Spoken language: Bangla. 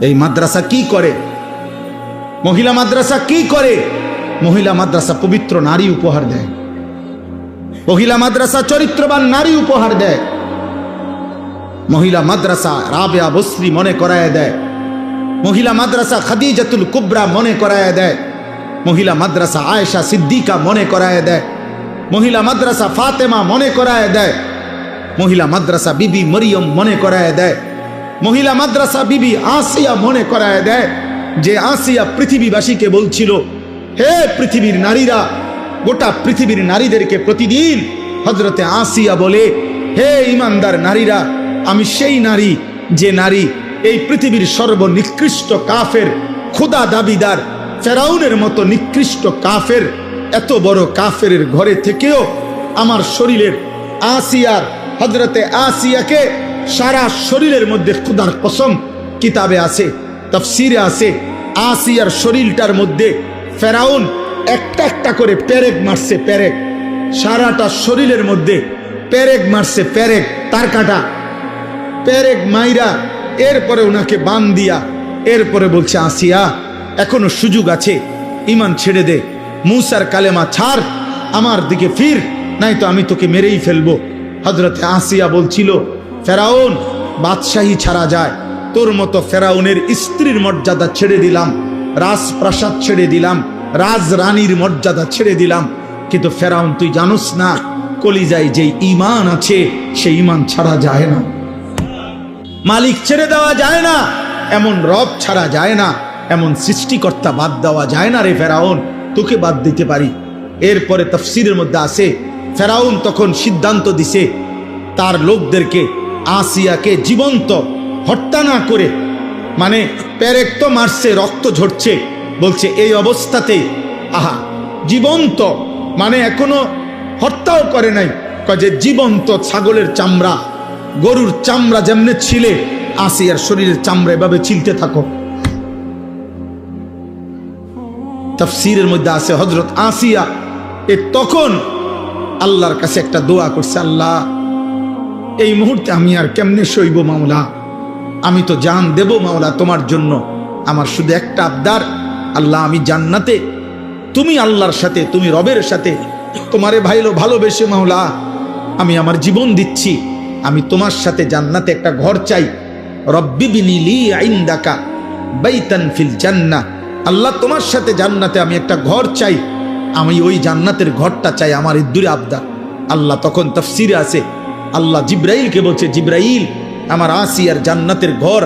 এই মাদ্রাসা কি করে? মহিলা মাদ্রাসা কি করে? মহিলা মাদ্রাসা পবিত্র নারী উপহার দেয়, মহিলা মাদ্রাসা চরিত্রবান নারী উপহার দেয়, মহিলা মাদ্রাসা রাবেয়া বসরি মনে করায় দেয়, মহিলা মাদ্রাসা খাদিজাতুল কুবরা মনে করায় দেয়, মহিলা মাদ্রাসা আয়েশা সিদ্দিকা মনে করায় দেয়, মহিলা মাদ্রাসা ফাতেমা মনে করায় দেয়, মহিলা মাদ্রাসা বিবি মরিয়ম মনে করায় দেয়, মহিলা মাদ্রাসা বিবি আসিয়া মনে করায় দেয়, যে আসিয়া পৃথিবীবাসীকে বলছিল, হে পৃথিবীর নারীরা, গোটা পৃথিবীর নারীদেরকে প্রতিদিন হযরতে আসিয়া বলে, হে ইমানদার নারীরা, আমি সেই নারী যে নারী এই পৃথিবীর সর্বনিকৃষ্ট কাফের, খোদা দাবিদার ফেরাউনের মতো নিকৃষ্ট কাফের, এত বড় কাফের ঘরে থেকেও আমার শরীরের আসিয়ার, হযরতে আসিয়াকে সারা শরীরের মধ্যে খোদার কসম কিতাবে আছে, তাফসিরে আছে, আসিয়ার শরীরটার মধ্যে ফেরাউন একটা একটা করে পেরেক মারছে, পেরেক, সারাটা শরীরের মধ্যে পেরেক মারছে, পেরেক, তার কাটা পেরেক মাইরা এরপরে ওনাকে বান দিয়া এরপরে বলছে, আসিয়া এখনো সুযোগ আছে, ইমান ছেড়ে দে, মুসার কালেমা ছাড়, আমার দিকে ফির, নাই তো আমি তোকে মেরেই ফেলবো। হযরতে আসিয়া বলছিল, ফেরাউন বাদশাহী ছাড়া যায়, তোর মতো ফেরাউনের স্ত্রীর মর্যাদা ছেড়ে দিলাম, রাজপ্রাসাদ ছেড়ে দিলাম, রাজরানীর মর্যাদা ছেড়ে দিলাম, কিন্তু ফেরাউন তুই জানোস না, কলিজায় যেই ঈমান আছে সেই ঈমান ছাড়া যায় না, মালিক ছেড়ে দেওয়া যায় না, এমন রব ছাড়া যায় না, এমন সৃষ্টিকর্তা বাদ দেওয়া যায় না রে ফেরাউন, তোকে বাদ দিতে পারি। এরপরে তাফসীরের মধ্যে আছে, ফেরাউন তখন সিদ্ধান্ত দিছে তার লোকদেরকে আসিয়াকে জীবন্ত হত্যা না করে, মানে পেরেক তো মারছে, রক্ত ঝরছে, বলছে এই অবস্থাতে আহা জীবন্ত, মানে এখনো হত্যাও করে নাই, যে জীবন্ত ছাগলের চামড়া, গরুর চামড়া যেমনে ছিলে, আসিয়ার শরীরের চামড়া এভাবে ছিলতে থাকো। তাফসীরের মধ্যে আছে হযরত আসিয়া তখন আল্লাহর কাছে একটা দোয়া করছে, আল্লাহ এই মুহূর্তে আমি আর কেমনে সইব মাওলা, আমি তো জান দেব মাওলা তোমার জন্য, আমার শুধু একটা আবদার, আল্লাহ আমি জান্নাতে, তুমি আল্লাহর সাথে, তুমি রবের সাথে তোমারে ভালোবেসে মাওলা আমি আমার জীবন দিচ্ছি, আমি তোমার সাথে জান্নাতে একটা ঘর চাই, রব্বি বিনি লি ইনদাকা বাইতান ফিল জান্নাহ, আল্লাহ তোমার সাথে জান্নাতে আমি একটা ঘর চাই, আমি ওই জান্নাতের ঘরটা চাই, আমার এই দূরে আবদার। আল্লাহ তখন তাফসীরে আছে, আল্লাহ জিব্রাইলকে বলছে, জিব্রাইল আমার আসিয়ার জান্নাতের ঘর